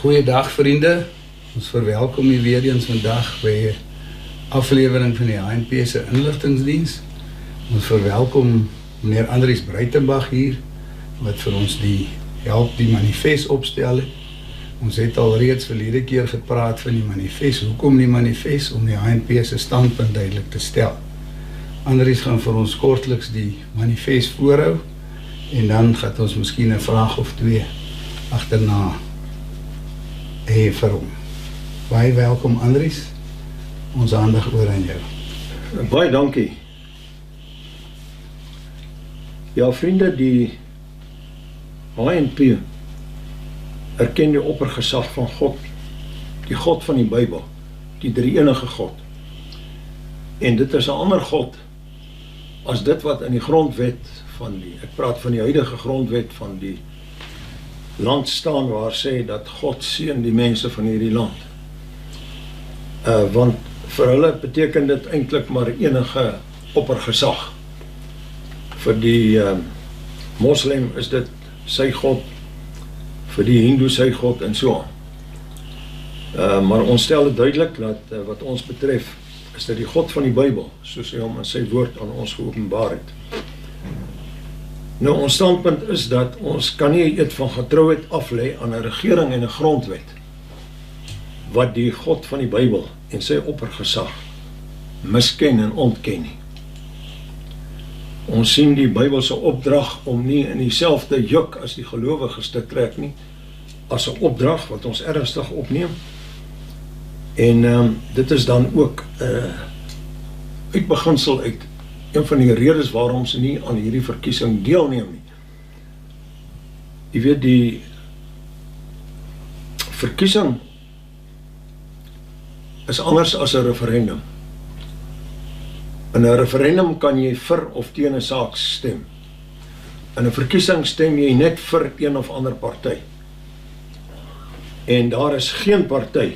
Goeiedag vriende, ons verwelkom u weer eens vandag by aflewering van die HNP se inligtingsdiens. Ons verwelkom meneer Andries Breitenbach hier, wat vir ons help die manifest opstel het. Ons het al reeds verlede keer gepraat van die manifest. Hoekom die manifest? Om die HNP se standpunt duidelik te stel. Andries gaan vir ons kortliks die manifest voorhou, en dan gaan ons miskien 'n vraag of twee agterna hê vir hom. Baie welkom Andries, ons aandag oor aan jou. Baie dankie. Ja vriende, die HNP erken die oppergesag van God, die God van die Bybel, die drie-enige God. En dit is 'n ander God as dit wat in die grondwet ek praat van die huidige grondwet van die land staan, waar sê dat God seën die mense van hierdie land. Want vir hulle beteken dit eintlik maar enige oppergesag. Vir die moslim is dit sy God, vir die hindoe sy God en so aan. Maar ons stel dit duidelik dat wat ons betref is dit die God van die Bybel, soos hy hom in sy woord aan ons geopenbaar het. Nou, ons standpunt is dat ons kan nie 'n eed van getrouheid aflê aan 'n regering en 'n grondwet wat die God van die Bybel en sy oppergesag misken en ontken nie. Ons sien die Bybelse opdrag om nie in dieselfde juk as die gelowiges te trek nie, as 'n opdrag wat ons ernstig opneem. En dit is dan ook uit beginsel uit een van die redes waarom sy nie aan hierdie verkiesing deelneem nie. Jy weet, die verkiesing is anders as 'n referendum. In 'n referendum kan jy vir of teen 'n saak stem. In 'n verkiesing stem jy net vir een of ander party. En daar is geen party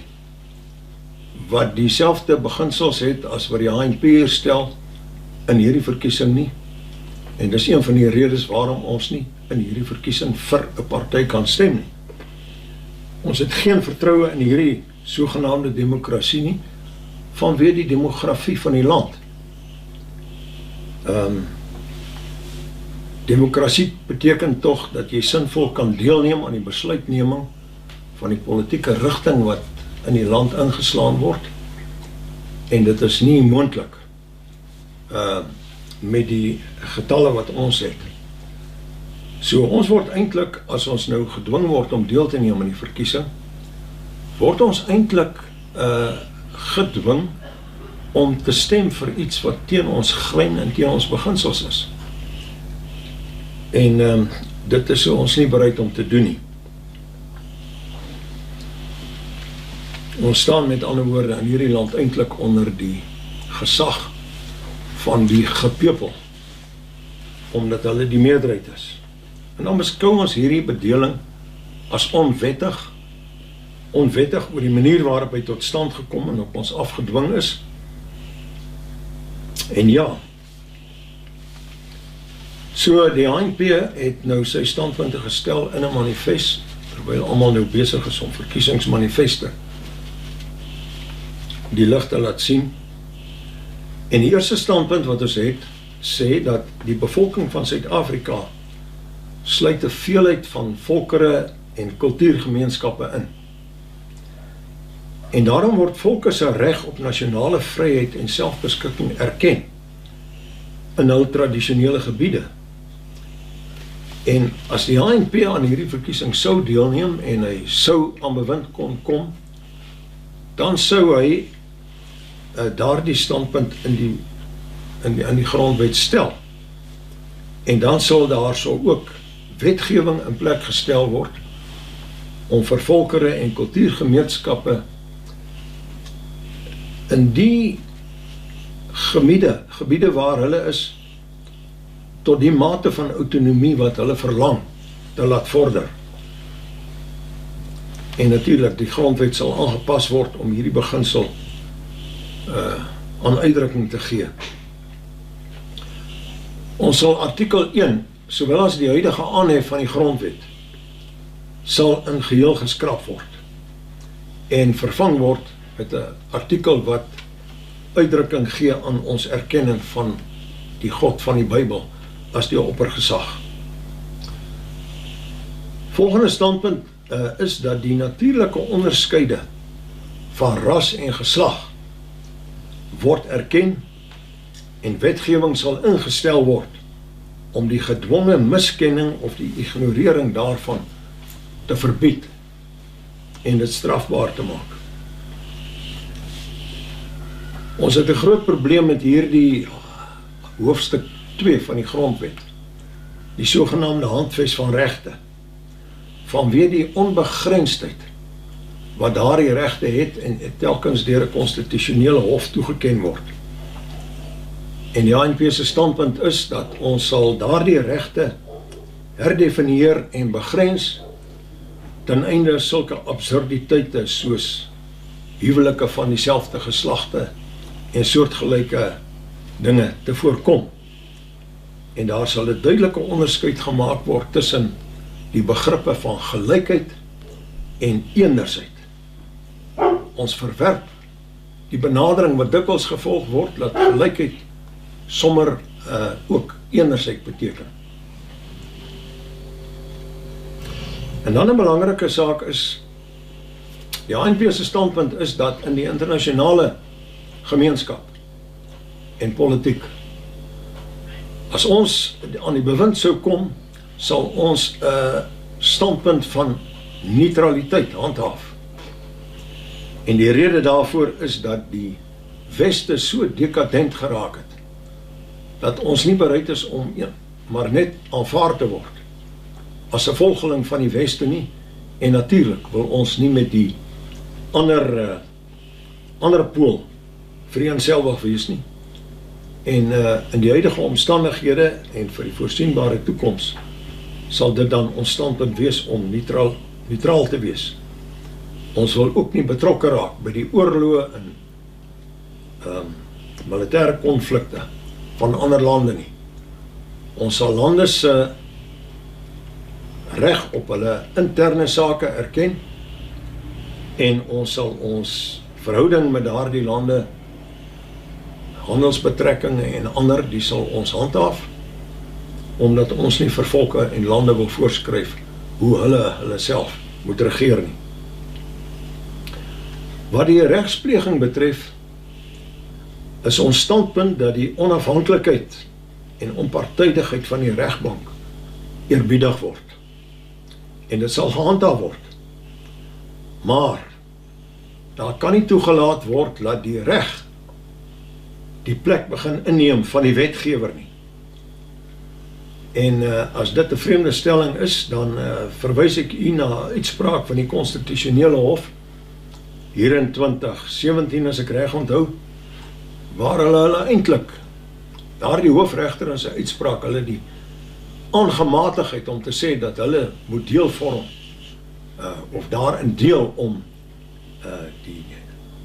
wat dieselfde beginsels het as wat die HNP stel in hierdie verkiesing nie. En dis een van die redes waarom ons nie in hierdie verkiesing vir 'n party kan stem nie. Ons het geen vertroue in hierdie sogenaamde demokrasie nie, vanweë die demografie van die land. Demokrasie beteken tog dat jy sinvol kan deelneem aan die besluitneming van die politieke rigting wat in die land ingeslaan word. En dit is nie moontlik met die getalle wat ons het. So ons word eintlik, as ons nou gedwing word om deel te neem aan die verkiesing, word ons eintlik gedwing om te stem vir iets wat teen ons grein en teen ons beginsels is. En dit is ons nie bereid om te doen nie. Ons staan met ander woorde in hierdie land eintlik onder die gesag van die gepeupel, omdat hulle die meerderheid is. En dan beskou ons hierdie bedeling as onwettig oor die manier waarop hy tot stand gekom en op ons afgedwing is. En ja, so die HNP het nou sy standpunte gestel in 'n manifest, terwyl almal nou besig is om verkiesingsmanifeste die lig te laat sien. En die eerste standpunt wat ons het, sê dat die bevolking van Suid-Afrika sluit 'n veelheid van volkere en kultuurgemeenskappe in. En daarom word volke se reg op nasionale vryheid en selfbeskikking erken in hul tradisionele gebiede. En as die HNP aan hierdie verkiesing sou deelneem en hy sou aan bewind kon kom, dan sou hy daardie standpunt in die grondwet stel. En dan sal daar so ook wetgewing in plek gestel word om vir volkere en kultuurgemeenskappe in die gebiede waar hulle is, tot die mate van autonomie wat hulle verlang, te laat vorder. En natuurlik, die grondwet sal aangepas word om hierdie beginsel aan uitdrukking te gee. Ons sal artikel 1, sowel as die huidige aanhef van die grondwet, sal in geheel geskraap word. en vervang word met 'n artikel wat uitdrukking gee aan ons erkenning van die God van die Bybel as die oppergesag. Volgende standpunt is dat die natuurlike onderskeide van ras en geslag word erken en wetgewing sal ingestel word om die gedwonge miskenning of die ignorering daarvan te verbied en dit strafbaar te maak. Ons het 'n groot probleem met hierdie hoofstuk 2 van die grondwet, die sogenaamde handves van regte, vanweë die onbegrensdheid wat daardie regte het en telkens deur 'n konstitusionele hof toegeken word. En die ANC se standpunt is dat ons sal daardie regte herdefinieer en begrens ten einde sulke absurditeite soos huwelike van dieselfde geslagte en soortgelyke dinge te voorkom. En daar sal 'n duidelike onderskeid gemaak word tussen die begrippe van gelykheid en eendersheid. Ons verwerp die benadering wat dikwels gevolg word dat gelykheid sommer ook eendersheid beteken. En dan 'n belangrike saak is, die ANC se standpunt is dat in die internasionale gemeenskap en politiek, as ons aan die bewind sou kom, sal ons 'n standpunt van neutraliteit handhaaf. En die rede daarvoor is dat die Weste so dekadent geraak het, dat ons nie bereid is om maar net aanvaar te word as 'n volgeling van die Weste nie, en natuurlik wil ons nie met die ander pool vereenselwig wees nie. En in die huidige omstandighede en vir die voorsienbare toekoms sal dit dan ons standpunt wees om neutraal te wees. Ons wil ook nie betrokke raak by die oorloë en militêre konflikte van ander lande nie. Ons sal lande se reg op hulle interne sake erken en ons sal ons verhouding met daardie lande, handelsbetrekkinge en ander, die sal ons handhaaf, omdat ons nie vir volke en lande wil voorskryf hoe hulle self moet regeer nie. Wat die regspleging betref, is ons standpunt dat die onafhanklikheid en onpartydigheid van die regbank eerbiedig word. En dit sal gehandhaaf word. Maar daar kan nie toegelaat word dat die reg die plek begin inneem van die wetgewer nie. En as dit 'n vreemde stelling is, dan verwys ek u na 'n uitspraak van die konstitusionele hof hier in 2017, as ek reg onthou, waar hulle eintlik, daardie hoofregter in sy uitspraak, hulle die aangematigheid om te sê dat hulle moet deel vorm, of daarin deel om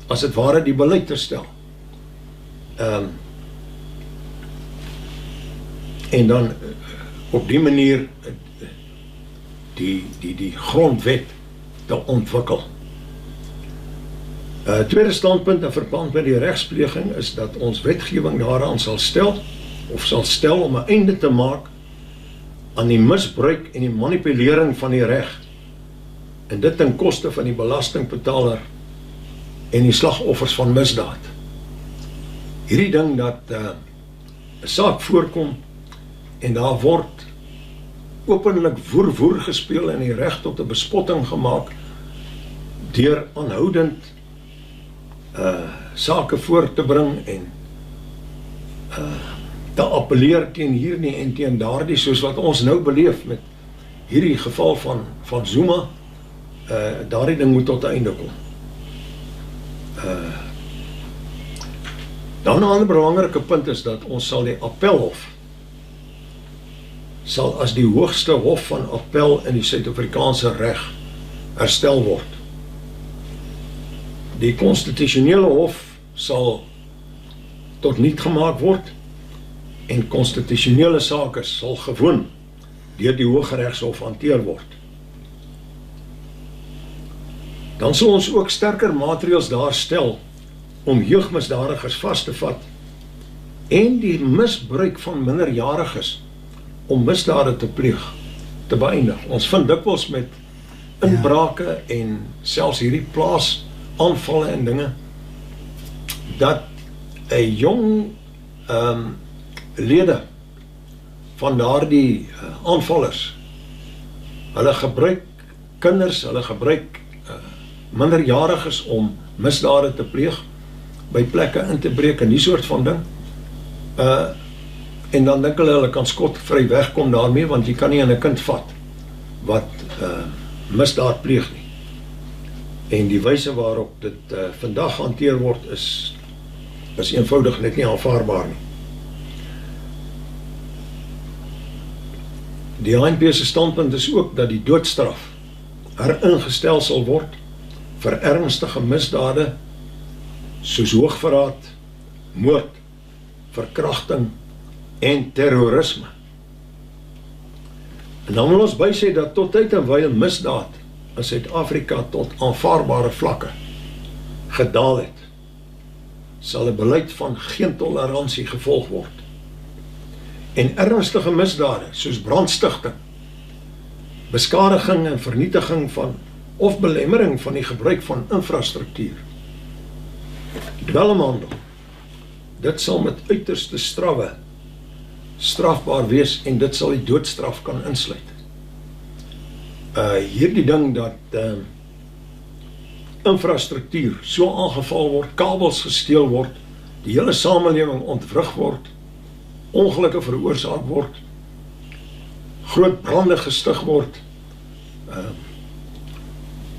as het ware die beleid te stel. En dan op die manier die grondwet te ontwikkel. Tweede standpunt in verband met die regspleging is dat ons wetgewing daaraan sal stel om 'n einde te maak aan die misbruik en die manipulering van die reg, en dit ten koste van die belastingbetaler en die slagoffers van misdaad. Hierdie ding dat 'n saak voorkom en daar word openlik woer gespeel en die reg tot 'n bespotting gemaak deur aanhoudend sake voor te bring en te appeleer teen hierdie en teen daardie, soos wat ons nou beleef met hierdie geval van Zuma, daardie ding moet tot 'n einde kom. Dan 'n ander belangrike punt is dat ons sal die appelhof sal as die hoogste hof van appel in die Suid-Afrikaanse reg herstel word. Die konstitusionele hof sal tot niet gemaak word en konstitusionele sake sal gewoon deur die Hooggeregshof hanteer word. Dan sal ons ook sterker maatreëls daar stel om jeugmisdadigers vas te vat en die misbruik van minderjariges om misdade te pleeg, te beëindig. Ons vind dikwels met inbrake en selfs hierdie plaasaanvalle en dinge, dat 'n jong lede van daardie aanvallers, hulle gebruik kinders, hulle gebruik minderjariges om misdade te pleeg, by plekke in te breek en die soort van ding. En dan dink hulle kan skotvry wegkom daarmee, want jy kan nie 'n kind vat wat misdaad pleeg nie. En die wyse waarop dit vandag hanteer word is eenvoudig net nie aanvaarbaar nie. Die HNP se standpunt is ook dat die doodstraf heringestel sal word vir ernstige misdade soos hoogverraad, moord, verkrachting en terrorisme. En dan wil ons bysê dat tot tyd en wyl misdaad in Suid-Afrika tot aanvaarbare vlakke gedaal het, sal 'n beleid van geen toleransie gevolg word. En ernstige misdade soos brandstigting, beskadiging en vernietiging van of belemmering van die gebruik van infrastruktuur, dwelmhandel, dit sal met uiterste strawwe strafbaar wees en dit sal die doodstraf kan insluit. Hierdie ding dat infrastruktuur so aangeval word, kabels gesteel word, die hele samelewing ontwrig word, ongelukke veroorsaak word, groot brande gestig word,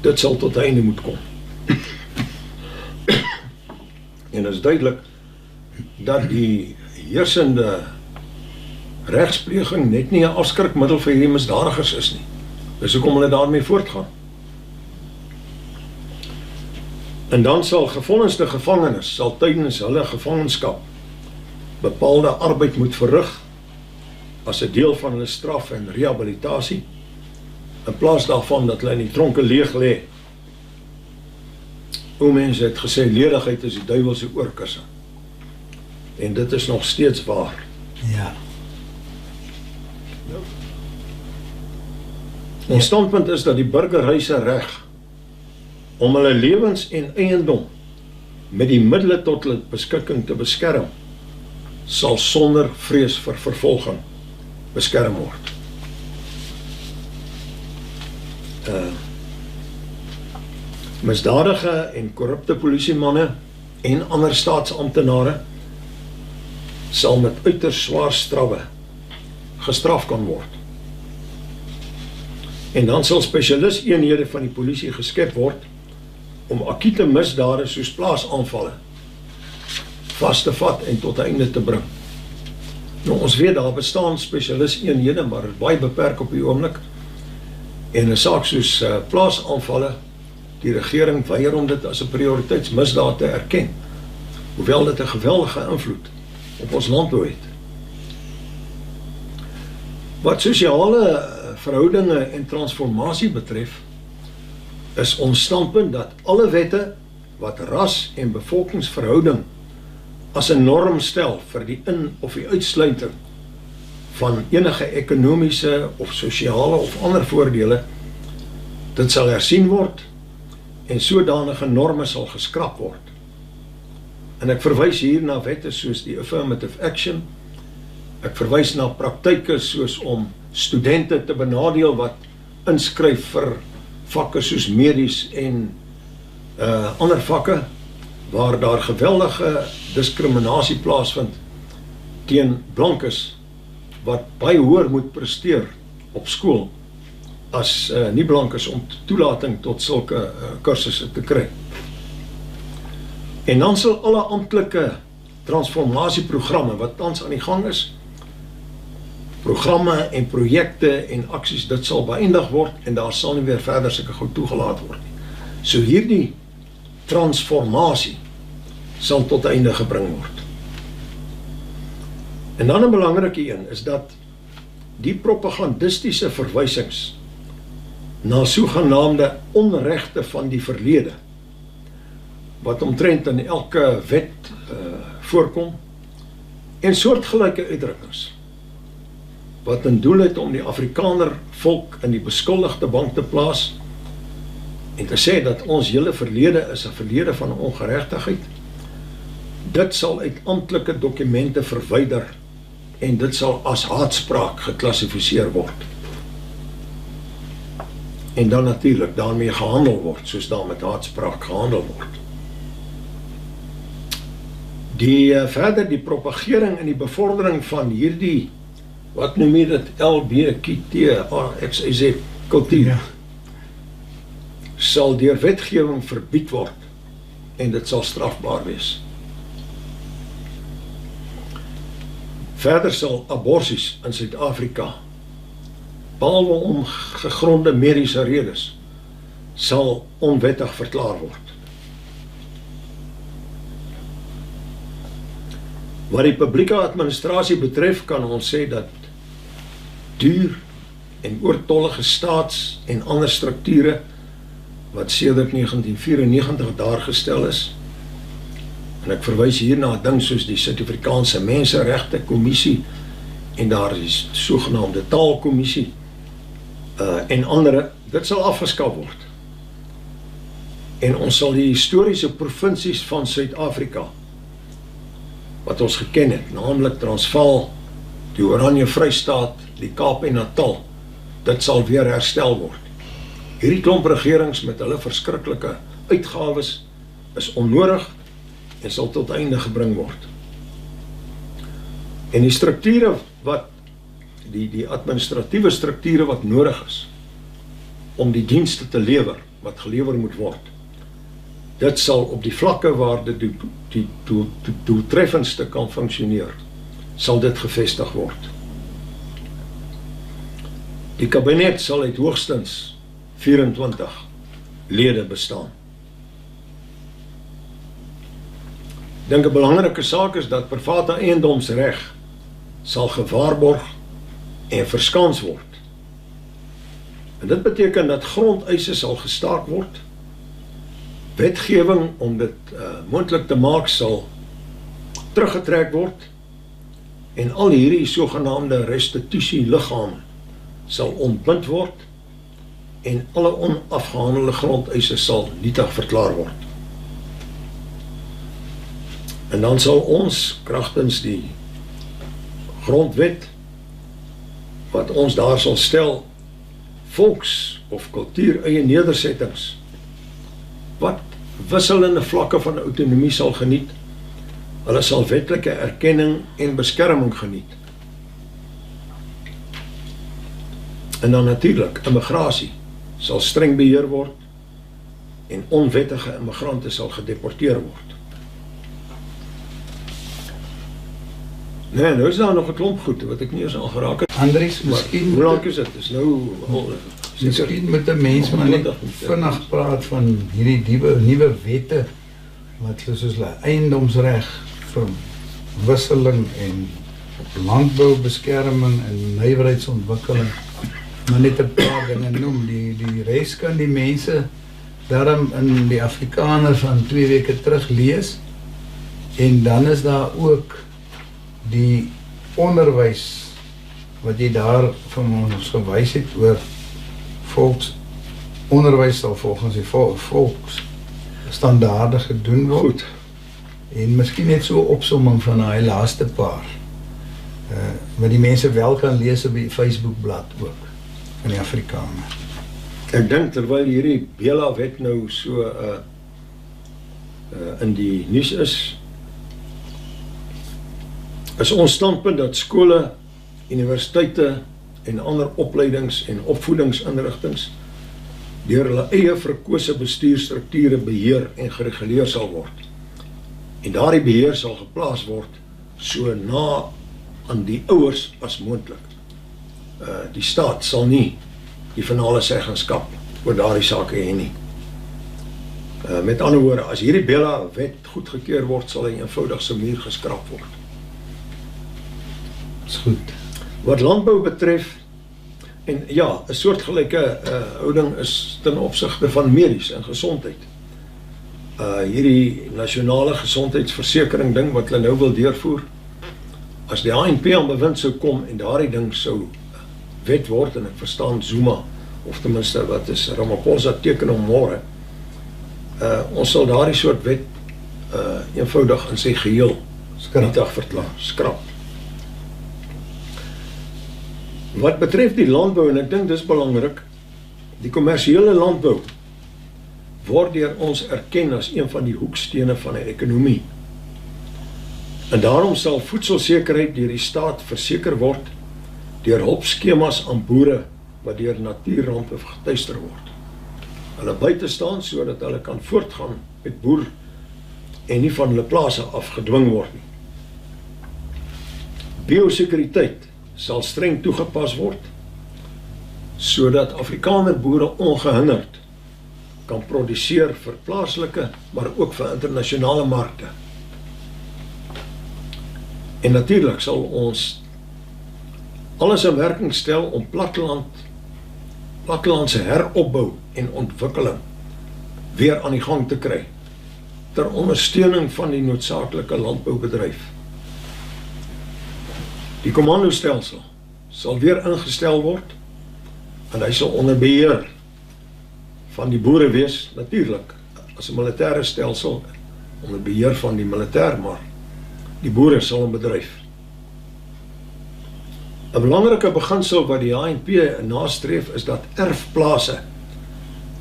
dit sal tot einde moet kom. En dit is duidelik dat die heersende regspleging net nie 'n afskrikmiddel vir hierdie misdadigers is nie. Dis hoekom hulle daarmee voortgaan. En dan sal gevonnisde gevangenes sal tydens hulle gevangenskap bepaalde arbeid moet verrig as 'n deel van hulle straf en rehabilitasie, in plaas daarvan dat hulle in die tronke leeg lê. O, mense het gesê ledigheid is die duiwel se oorkusse. En dit is nog steeds waar. Ja. Ons standpunt is dat die burger se reg om hulle lewens en eiendom met die middele tot hulle beskikking te beskerm, sal sonder vrees vir vervolging beskerm word. Misdadige en korrupte polisiemanne en ander staatsamptenare sal met uiters swaar strawwe gestraf kan word. En dan sal spesialiseenhede van die polisie geskep word om akute misdade soos plaasaanvalle vas te vat en tot einde te bring. Nou, ons weet daar bestaan spesialiseenhede, maar dit is baie beperk op die oomblik. En 'n saak soos plaasaanvalle, die regering weier om dit as 'n prioriteitsmisdaad te erken, hoewel dit 'n geweldige invloed op ons landbou het. Wat sosiale verhoudinge en transformasie betref, is ons standpunt dat alle wette wat ras en bevolkingsverhouding as 'n norm stel vir die in- of die uitsluiting van enige ekonomiese of sosiale of ander voordele, dit sal hersien word en sodanige norme sal geskraap word. En ek verwys hier na wette soos die Affirmative Action, ek verwys na praktyke soos om studente te benadeel wat inskryf vir vakke soos medies en ander vakke, waar daar geweldige diskriminasie plaasvind teen blankes wat baie hoër moet presteer op skool as nie blankes om toelating tot sulke kursusse te kry. En dan sal alle amptelike transformasieprogramme wat tans aan die gang is, programme en projekte en aksies, dit sal beëindig word en daar sal nie weer verder sulke goed toegelaat word nie. So hierdie transformasie sal tot einde gebring word. En dan 'n belangrike een is dat die propagandistiese verwysings na sogenaamde onregte van die verlede, wat omtrent in elke wet voorkom, en soortgelyke uitdrukkings, wat in doel het om die Afrikaner volk in die beskuldigde bank te plaas, en te sê dat ons hele verlede is 'n verlede van ongeregtigheid. Dit sal uit amptelike dokumente verwyder en dit sal as haatspraak geklassifiseer word. En dan natuurlik daarmee gehandel word, soos daar met haatspraak gehandel word. Verder die propagering en die bevordering van hierdie, wat noem jy dit, LBGT kultuur, Ja. sal deur wetgewing verbied word en dit sal strafbaar wees. Verder sal aborsies in Suid-Afrika, behalwe om gegronde mediese redes, sal onwettig verklaar word. Wat die publieke administrasie betref, kan ons sê dat duur en oortollige staats- en ander strukture wat sedert 1994 daar gestel is, en ek verwys hier na 'n ding soos die Suid-Afrikaanse Menseregte Kommissie en daar is sogenaamde Taalkommissie en andere, dit sal afgeskaf word. En ons sal die historiese provinsies van Suid-Afrika wat ons geken het, naamlik Transvaal, die Oranje Vrystaat, die Kaap en Natal, dit sal weer herstel word. Hierdie klomp regerings met hulle verskriklike uitgawes is onnodig en sal tot einde gebring word. En die strukture wat, die administratiewe strukture wat nodig is om die dienste te lewer, wat gelewer moet word, dit sal op die vlakke waar dit die doeltreffendste kan functioneer, sal dit gevestig word. Die kabinet sal uit hoogstens 24 lede bestaan. Ek dink 'n belangrike saak is dat private eiendomsreg sal gewaarborg en verskans word. En dit beteken dat grondeise sal gestaak word, wetgewing om dit moontlik te maak sal teruggetrek word, en al hierdie sogenaamde restitusieliggame sal ontbind word, en alle onafgehandelde grondeise sal nietig verklaar word. En dan sal ons kragtens die grondwet wat ons daar sal stel, volks- of kultuur-eie nedersettings wat wisselende vlakke van autonomie sal geniet, hulle sal wetlike erkenning en beskerming geniet. En dan natuurlik, immigrasie sal streng beheer word en onwettige immigrante sal gedeporteer word. Nee, nou is daar nog 'n klomp goed wat ek nie eens al geraak het. Andries, miskien Hoe lank is dit? Dis nou miskien moet 'n mens maar net vinnig praat van hierdie nuwe wette wat soos hulle eiendomsreg, verwisseling en landboubeskerming en nywerheidsontwikkeling, maar net 'n paar dinge noem. Die res kan die mense daarom in die Afrikaner van 2 weke terug lees, en dan is daar ook die onderwys wat jy daar van ons gewys het oor volksonderwys sal volgens die volksstandaarde gedoen word. goed. En miskien net so 'n opsomming van daai laaste paar wat die mense wel kan lees op die Facebookblad ook van die Afrikaner. Ek dink terwyl hierdie Bela wet nou so in die nuus is ons standpunt dat skole, universiteite en ander opleidings- en opvoedingsinrigtings deur hulle eie verkose bestuurstrukture beheer en gereguleer sal word. En daardie beheer sal geplaas word so na aan die ouers as moontlik. Die staat sal nie die finale seggenskap oor daardie sake hê nie. Met ander woorde, as hierdie Bela wet goedgekeur word, sal hy eenvoudig se muur geskraap word. Dis goed. Wat landbou betref, En ja, 'n soortgelyke houding is ten opsigte van medies en gesondheid. Hierdie nasionale gesondheidsversekering ding wat hulle nou wil deurvoer, as die ANC aan bewind sou kom en daardie ding sou wet word, en ek verstaan Zuma, of ten minste wat is Ramaphosa teken om môre, ons sal daardie soort wet eenvoudig in sy geheel nietig verklaar, skrap. Wat betref die landbou, en ek dink dis belangrik, die kommersiële landbou word deur ons erken as een van die hoekstene van 'n ekonomie. En daarom sal voedselsekerheid deur die staat verseker word deur hulpskemas aan boere wat deur natuurrampe getuister word. Hulle by te staan sodat hulle kan voortgaan met boer en nie van hulle plase afgedwing word nie. Biosekuriteit sal streng toegepas word sodat Afrikaner boere ongehinderd kan produseer vir plaaslike, maar ook vir internasionale markte. En natuurlik sal ons alles in werking stel om plattelandse heropbou en ontwikkeling weer aan die gang te kry, ter ondersteuning van die noodsaaklike landboubedryf. Die kommandostelsel sal weer ingestel word, en hy sal onder beheer van die boere wees, natuurlik, as 'n militêre stelsel, onder beheer van die militêr, maar die boere sal in bedryf. 'n Belangrike beginsel wat die ANC nastreef is dat erfplase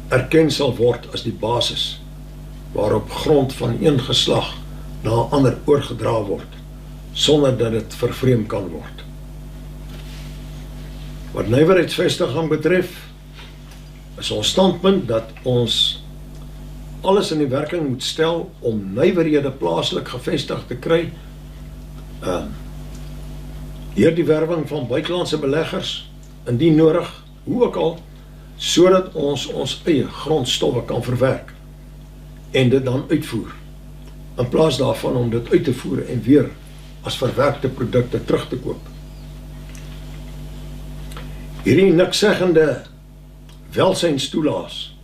erken sal word as die basis waarop grond van een geslag na 'n ander oorgedra word, sonder dat dit vervreem kan word. Wat nywerheidsvestiging betref, is ons standpunt dat ons alles in die werking moet stel om nywerhede plaaslik gevestig te kry, deur die werwing van buitelandse beleggers, indien nodig, hoe ook al, sodat ons eie grondstowwe kan verwerk en dit dan uitvoer, in plaas daarvan om dit uit te voer en weer as verwerkte produkte terug te koop. Hierdie nikszeggende welsynstoelaas,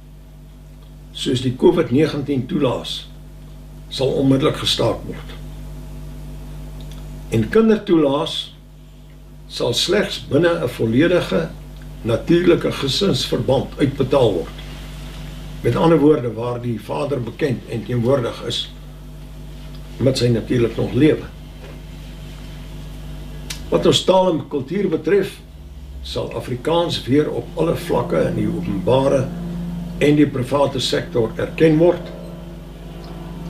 soos die COVID-19 toelaas, sal onmiddellik gestaak word. En kindertoelaas sal slegs binne 'n volledige natuurlike gesinsverband uitbetaal word. Met ander woorde, waar die vader bekend en teenwoordig is, met sy natuurlik nog lewe. Wat ons taal en kultuur betref, sal Afrikaans weer op alle vlakke in die openbare en die private sektor erken word,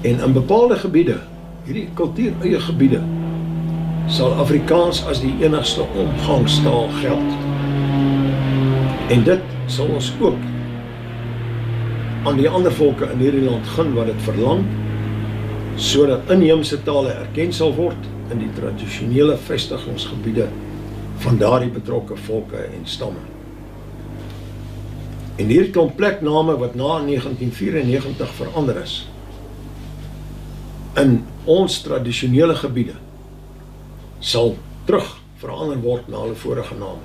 en in bepaalde gebiede, hierdie kultuur eie gebiede, sal Afrikaans as die enigste omgangstaal geld. En dit sal ons ook aan die ander volke in hierdie land gun wat dit verlang, sodat inheemse tale erken sal word in die tradisionele vestigingsgebiede van daardie betrokke volke en stamme. En hierdie klomp plekname wat na 1994 verander is, in ons tradisionele gebiede, sal terug verander word na hulle vorige name.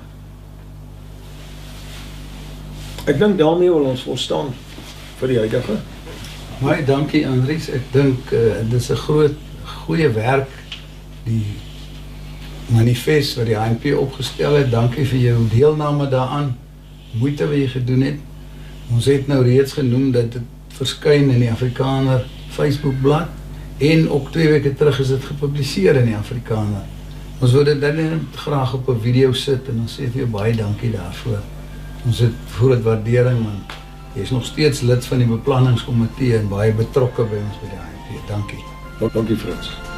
Ek dink daarmee wil ons volstaan vir die huidige. Baie dankie Andries, ek dink dit is 'n goeie werk, die manifest wat die ANC opgestel het. Dankie vir jou deelname daaraan, moeite wat jy gedoen het. Ons het nou reeds genoem dat dit verskyn in die Afrikaner Facebookblad, en ook 2 weke terug is dit gepubliseer in die Afrikaner. Ons wil dit dan graag op 'n video sit, en ons sê vir jou baie dankie daarvoor. Ons het voor dit waardering, want jy is nog steeds lid van die beplanningskomitee en baie betrokke by ons by die ANC. Dankie. Dankie Frans.